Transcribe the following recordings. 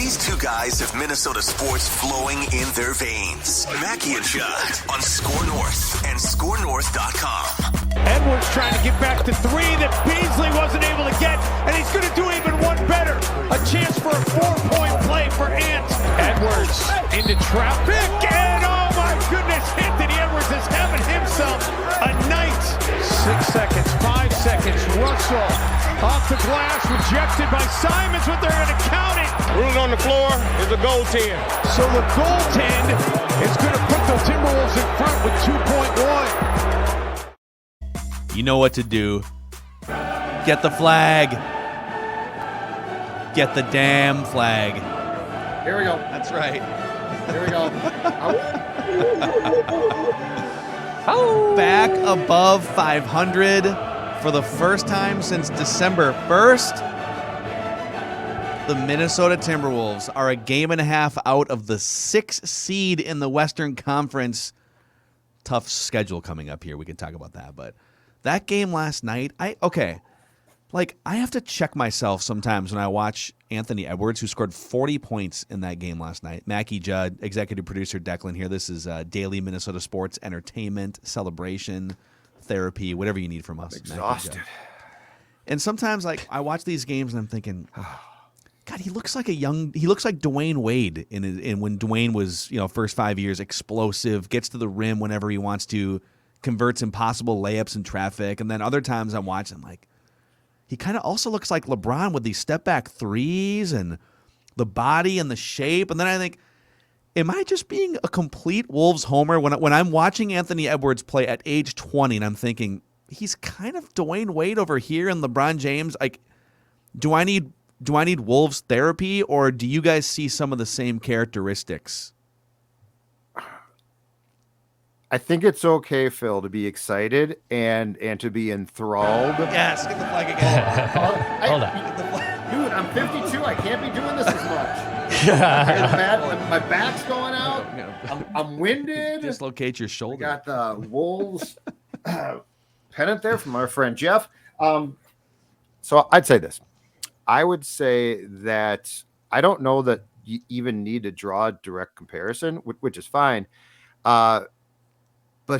These two guys have Minnesota sports flowing in their veins. Mackey and Judd on SKOR North and SKORNorth.com. Edwards trying to get back to three that Beasley wasn't able to get, and he's going to do even one better. A chance for a 4-point play for Ant. Edwards into traffic, and oh my goodness, Anthony Edwards is having himself a night. 6 seconds, 5 seconds, Russell off the glass, rejected by Simons, but they're going to count it. Rule on the floor is a goaltend. So the goaltend is going to put the Timberwolves in front with 2.1. You know what to do. Get the flag. Get the damn flag. Here we go. That's right. Here we go. Back above 500 for the first time since December 1st. The Minnesota Timberwolves are a game and a half out of the 6th seed in the Western Conference. Tough schedule coming up here. We can talk about that, but that game last night, I have to check myself sometimes when I watch Anthony Edwards, who scored 40 points in that game last night. Mackie Judd, executive producer Declan here. This is daily Minnesota sports entertainment, celebration, therapy, whatever you need from us. I'm exhausted. And sometimes, I watch these games and I'm thinking, God, he looks like Dwayne Wade in when Dwayne was, first 5 years, explosive, gets to the rim whenever he wants to, converts impossible layups in traffic. And then other times I'm watching, he kind of also looks like LeBron with these step-back threes and the body and the shape. And then I think, am I just being a complete Wolves homer when I'm watching Anthony Edwards play at age 20 and I'm thinking, he's kind of Dwayne Wade over here and LeBron James? Do I need Wolves therapy, or do you guys see some of the same characteristics? I think it's okay, Phil, to be excited and to be enthralled. Yes, get the flag again. Hold on. Dude, I'm 52. I can't be doing this as much. My back's going out. I'm winded. Dislocate your shoulder. We got the Wolves pennant there from our friend Jeff. So I'd say this. I would say that I don't know that you even need to draw a direct comparison, which is fine. But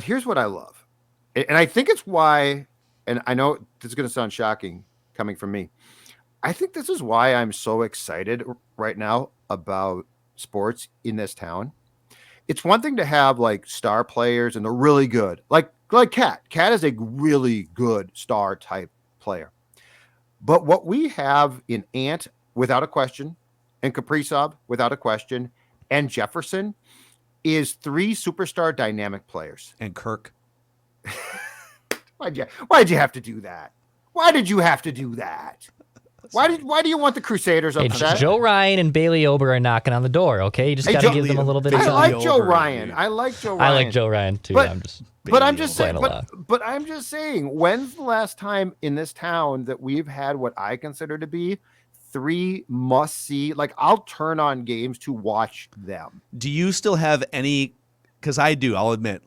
here's what I love. And I think it's why, and I know this is going to sound shocking coming from me. I think this is why I'm so excited right now about sports in this town. It's one thing to have star players and they're really good. Like Cat. Cat is a really good star type player. But what we have in Ant, without a question, and Kaprizov, without a question, and Jefferson is 3 superstar dynamic players. And Kirk. Why'd you have to do that? Why did you have to do that? Why do you want the Crusaders upset? Joe Ryan and Bailey Ober are knocking on the door, okay? You just got to give them a little bit of time. I like Joe Ryan. I like Joe Ryan too. But I'm just saying, when's the last time in this town that we've had what I consider to be 3 must-see? I'll turn on games to watch them. Do you still have any? Because I do. I'll admit,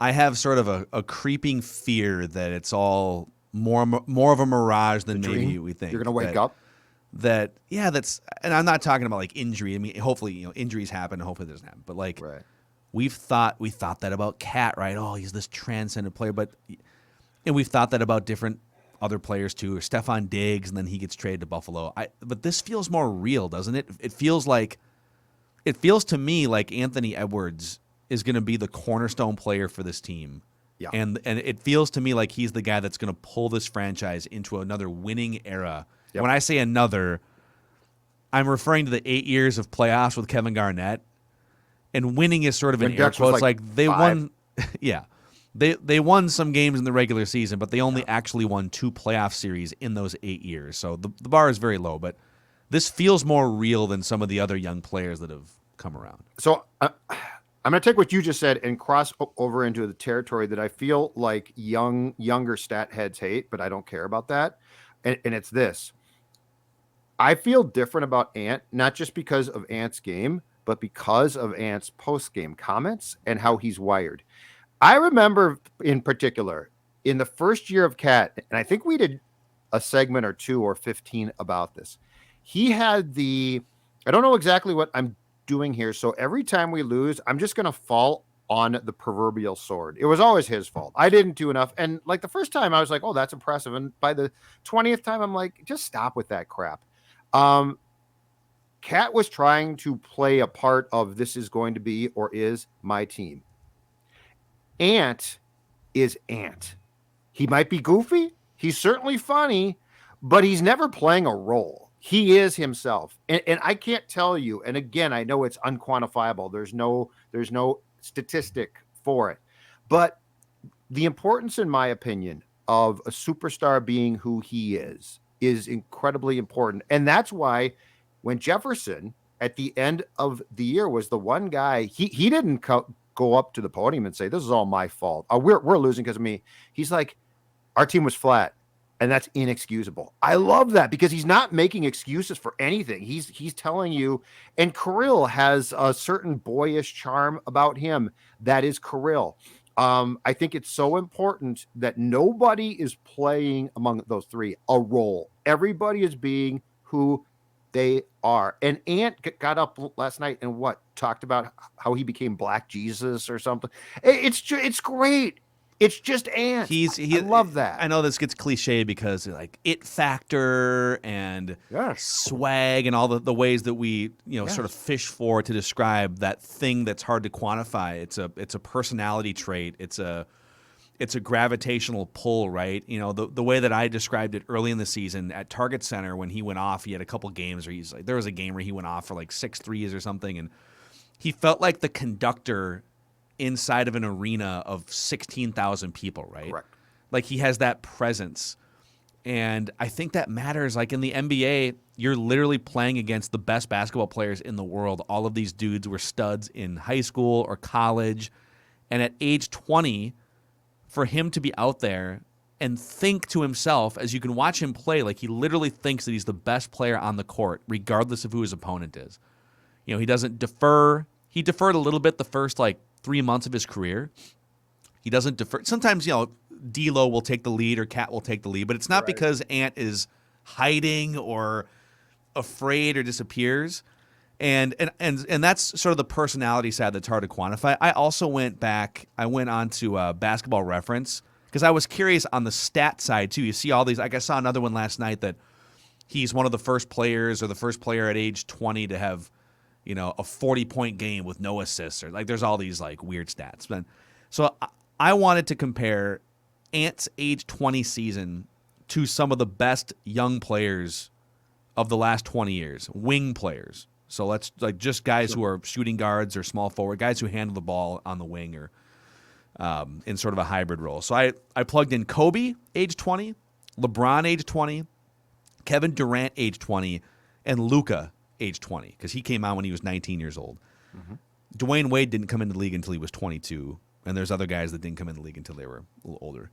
I have sort of a creeping fear that it's all more of a mirage than maybe we think. You're gonna wake up. That's, and I'm not talking about injury. I mean, hopefully, injuries happen. Hopefully, it doesn't happen. But right. we thought that about Cat, right? Oh, he's this transcendent player. And we've thought that about different other players too, or Stephon Diggs, and then he gets traded to Buffalo. But this feels more real, doesn't it? It feels to me like Anthony Edwards is going to be the cornerstone player for this team. Yeah. And it feels to me like he's the guy that's going to pull this franchise into another winning era. Yep. When I say another, I'm referring to the 8 years of playoffs with Kevin Garnett. And winning is sort of an air quotes. They 5. Won, yeah. They won some games in the regular season, but they only actually won 2 playoff series in those 8 years. So the bar is very low, but this feels more real than some of the other young players that have come around. So I'm going to take what you just said and cross over into the territory that I feel like younger stat heads hate, but I don't care about that. And it's this. I feel different about Ant, not just because of Ant's game, but because of Ant's post-game comments and how he's wired. I remember in particular in the first year of Cat, and I think we did a segment or 2 or 15 about this. He had the I don't know exactly what I'm doing here. So every time we lose, I'm just going to fall on the proverbial sword. It was always his fault. I didn't do enough. And like the first time I was like, oh, that's impressive. And by the 20th time, I'm like, just stop with that crap. Cat was trying to play a part of this is going to be or is my team. Ant is Ant. He might be goofy. He's certainly funny, but he's never playing a role. He is himself. And I can't tell you. And again, I know it's unquantifiable. There's no statistic for it. But the importance, in my opinion, of a superstar being who he is incredibly important. And that's why when Jefferson at the end of the year was the one guy, he didn't go up to the podium and say, this is all my fault. We're losing because of me. He's like, our team was flat. And that's inexcusable. I love that because he's not making excuses for anything. He's telling you, and Kirill has a certain boyish charm about him that is Kirill. I think it's so important that nobody is playing among those three a role. Everybody is being who they are. And Ant got up last night and talked about how he became Black Jesus or something. It's great. It's just Ant. I love that. I know this gets cliche because like it factor and swag and all the ways that we sort of fish for to describe that thing that's hard to quantify. It's a personality trait. It's a gravitational pull, right? The way that I described it early in the season at Target Center when he went off, he had a couple games where there was a game where he went off for like 6 threes or something, and he felt like the conductor inside of an arena of 16,000 people, right? Correct. Like he has that presence. And I think that matters. Like in the NBA, you're literally playing against the best basketball players in the world. All of these dudes were studs in high school or college. And at age 20, for him to be out there and think to himself, as you can watch him play, like he literally thinks that he's the best player on the court, regardless of who his opponent is. He doesn't defer. He deferred a little bit the first 3 months of his career. He doesn't defer. Sometimes, D'Lo will take the lead or Cat will take the lead, but it's not because Ant is hiding or afraid or disappears. And that's sort of the personality side that's hard to quantify. I also went on to Basketball Reference because I was curious on the stat side too. You see all these, like I saw another one last night that he's one of the first players or the first player at age 20 to have a 40-point game with no assists, or there's all these weird stats. So I wanted to compare Ant's age 20 season to some of the best young players of the last 20 years, wing players. So let's just guys who are shooting guards or small forward, guys who handle the ball on the wing or in sort of a hybrid role. So I plugged in Kobe, age 20, LeBron, age 20, Kevin Durant, age 20, and Luka, age 20, because he came out when he was 19 years old. Mm-hmm. Dwayne Wade didn't come into the league until he was 22, and there's other guys that didn't come into the league until they were a little older.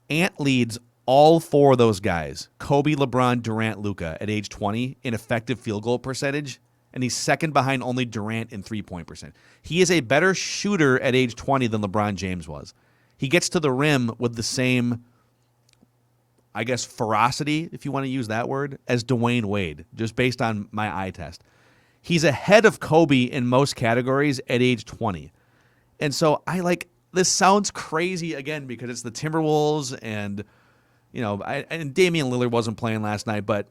Ant leads all 4 of those guys, Kobe, LeBron, Durant, Luka, at age 20 in effective field goal percentage, and he's second behind only Durant in three-point percent. He is a better shooter at age 20 than LeBron James was. He gets to the rim with the same, I guess, ferocity, if you want to use that word, as Dwayne Wade, just based on my eye test. He's ahead of Kobe in most categories at age 20. And so this sounds crazy again because it's the Timberwolves and, and Damian Lillard wasn't playing last night, but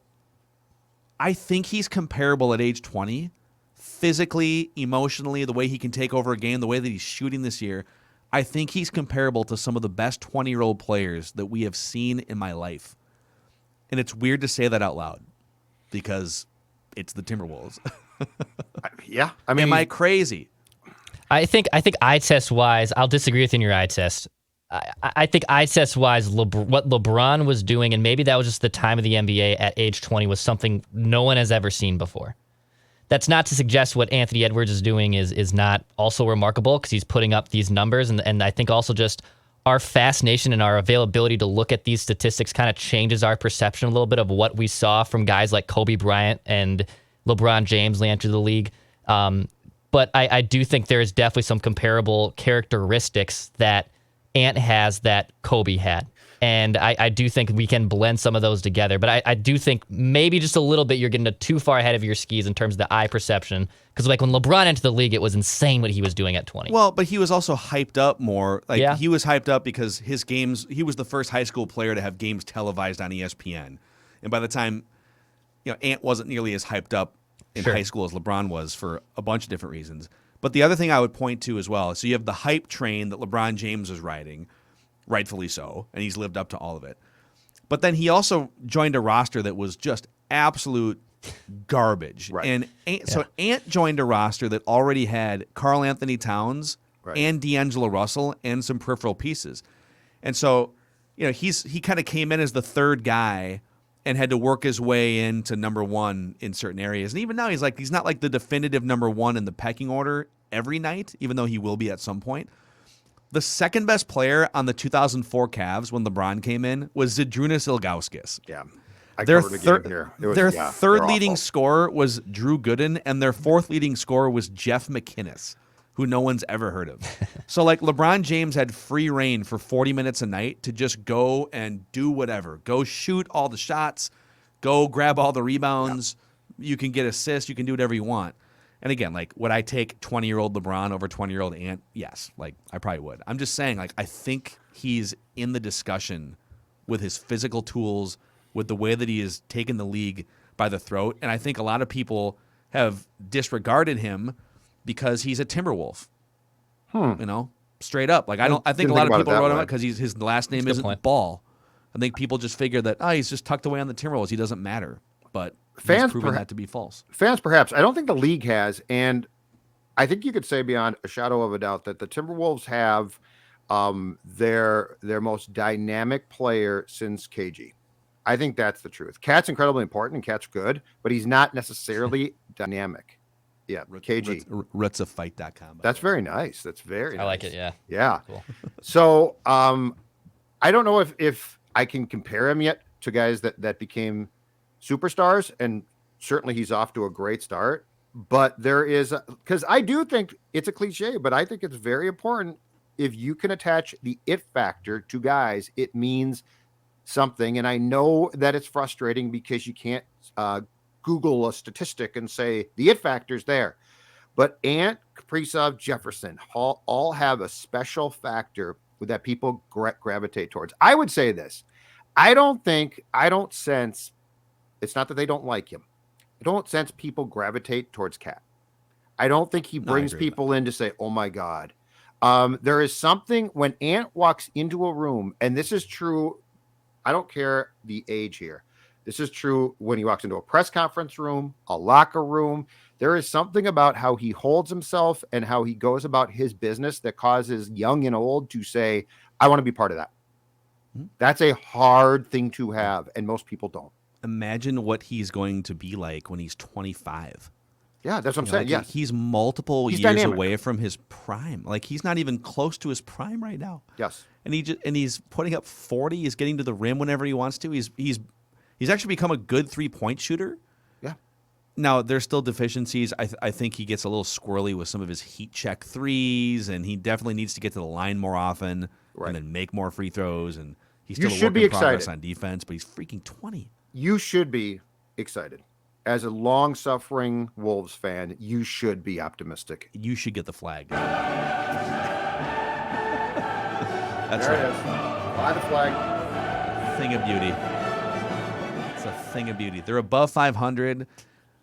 I think he's comparable at age 20, physically, emotionally, the way he can take over a game, the way that he's shooting this year. I think he's comparable to some of the best 20-year-old players that we have seen in my life. And it's weird to say that out loud because it's the Timberwolves. Yeah. I mean, am I crazy? I think eye test wise, I'll disagree with you in your eye test. I think eye test wise, what LeBron was doing, and maybe that was just the time of the NBA at age 20, was something no one has ever seen before. That's not to suggest what Anthony Edwards is doing is not also remarkable because he's putting up these numbers. And I think also just our fascination and our availability to look at these statistics kind of changes our perception a little bit of what we saw from guys like Kobe Bryant and LeBron James when they entered the league. But I do think there is definitely some comparable characteristics that Ant has that Kobe had. And I do think we can blend some of those together. But I do think maybe just a little bit you're getting too far ahead of your skis in terms of the eye perception. Because like when LeBron entered the league, it was insane what he was doing at 20. Well, but he was also hyped up more. Like Yeah. he was hyped up because his games, he was the first high school player to have games televised on ESPN. And by the time, Ant wasn't nearly as hyped up in Sure. high school as LeBron was for a bunch of different reasons. But the other thing I would point to as well, so you have the hype train that LeBron James was riding, rightfully so, and he's lived up to all of it. But then he also joined a roster that was just absolute garbage. Right. And so Ant joined a roster that already had KarlAnthony Towns Right. and D'Angelo Russell and some peripheral pieces. And so, he kind of came in as the third guy and had to work his way into number one in certain areas. And even now he's not like the definitive number one in the pecking order every night, even though he will be at some point. The second best player on the 2004 Cavs when LeBron came in was Zydrunas Ilgauskas. Yeah. I Their covered a game here. It was- their yeah, third they're leading awful. scorer was Drew Gooden, and their fourth leading scorer was Jeff McInnes, who no one's ever heard of. So, LeBron James had free reign for 40 minutes a night to just go and do whatever. Go shoot all the shots. Go grab all the rebounds. You can get assists. You can do whatever you want. And again, would I take 20-year-old LeBron over 20-year-old Ant? Yes. I probably would. I'm just saying, I think he's in the discussion with his physical tools, with the way that he has taken the league by the throat. And I think a lot of people have disregarded him because he's a Timberwolf. Straight up. I think a Didn't lot think of about it people that wrote him way. out because his last name That's a good isn't point. Ball. I think people just figure that, he's just tucked away on the Timberwolves. He doesn't matter. But Fans he's proven perha- that to be false. Fans, perhaps. I don't think the league has, and I think you could say beyond a shadow of a doubt that the Timberwolves have their most dynamic player since KG. I think that's the truth. Cat's incredibly important, and Cat's good, but he's not necessarily dynamic. Yeah, KG. Rootsoffight.com. That's very nice. That's very nice. I like it, yeah. Yeah. Cool. So I don't know if I can compare him yet to guys that became superstars, and certainly he's off to a great start. But there is, because I do think it's a cliche, but I think it's very important. If you can attach the it factor to guys, it means something. And I know that it's frustrating because you can't Google a statistic and say the it factor's there. But Ant, Kaprizov, Jefferson all have a special factor that people gravitate towards. I would say this. I don't sense, it's not that they don't like him. I don't sense people gravitate towards Cat. I don't think he brings people in to say, oh my God. There is something when Ant walks into a room, and this is true. I don't care the age here. This is true when he walks into a press conference room, a locker room. There is something about how he holds himself and how he goes about his business that causes young and old to say, I want to be part of that. That's a hard thing to have, and most people don't. Imagine what he's going to be like when he's 25. Yeah, that's what I'm saying. Yes. He's multiple He's years dynamic. away from his prime. He's not even close to his prime right now. Yes. And he's putting up 40. He's getting to the rim whenever he wants to. He's actually become a good 3-point shooter. Yeah. Now, there's still deficiencies. I think he gets a little squirrely with some of his heat check threes, and he definitely needs to get to the line more often and then make more free throws. And he's still a work in progress on defense, but he's freaking 20. You should be excited. As a long-suffering Wolves fan, you should be optimistic. You should get the flag. That's There right. it is. Fly the flag. Thing of beauty. It's a thing of beauty. They're above 500.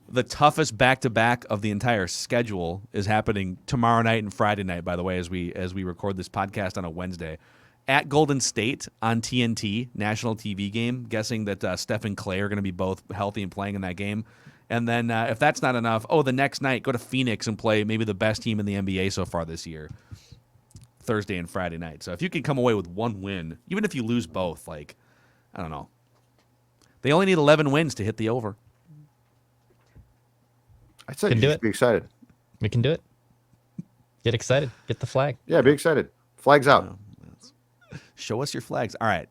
The toughest back-to-back of the entire schedule is happening tomorrow night and Friday night, by the way, as we record this podcast on a Wednesday. At Golden State on TNT, national TV game, guessing that Steph and Clay are going to be both healthy and playing in that game. And then if that's not enough, the next night, go to Phoenix and play maybe the best team in the NBA so far this year, Thursday and Friday night. So if you can come away with one win, even if you lose both, I don't know. They only need 11 wins to hit the over. I said Can you do should it. be excited. We can do it. Get excited. Get the flag. Yeah, be excited. Flag's out. Show us your flags. All right.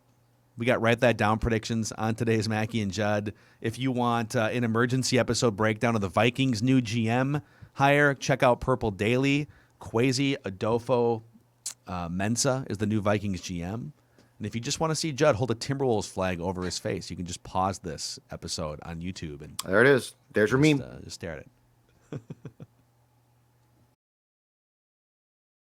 We got Write That Down predictions on today's Mackie and Judd. If you want an emergency episode breakdown of the Vikings' new GM hire, check out Purple Daily. Kwesi Adolfo Mensah is the new Vikings GM. And if you just want to see Judd hold a Timberwolves flag over his face, you can just pause this episode on YouTube and there it is. There's your meme. Just stare at it.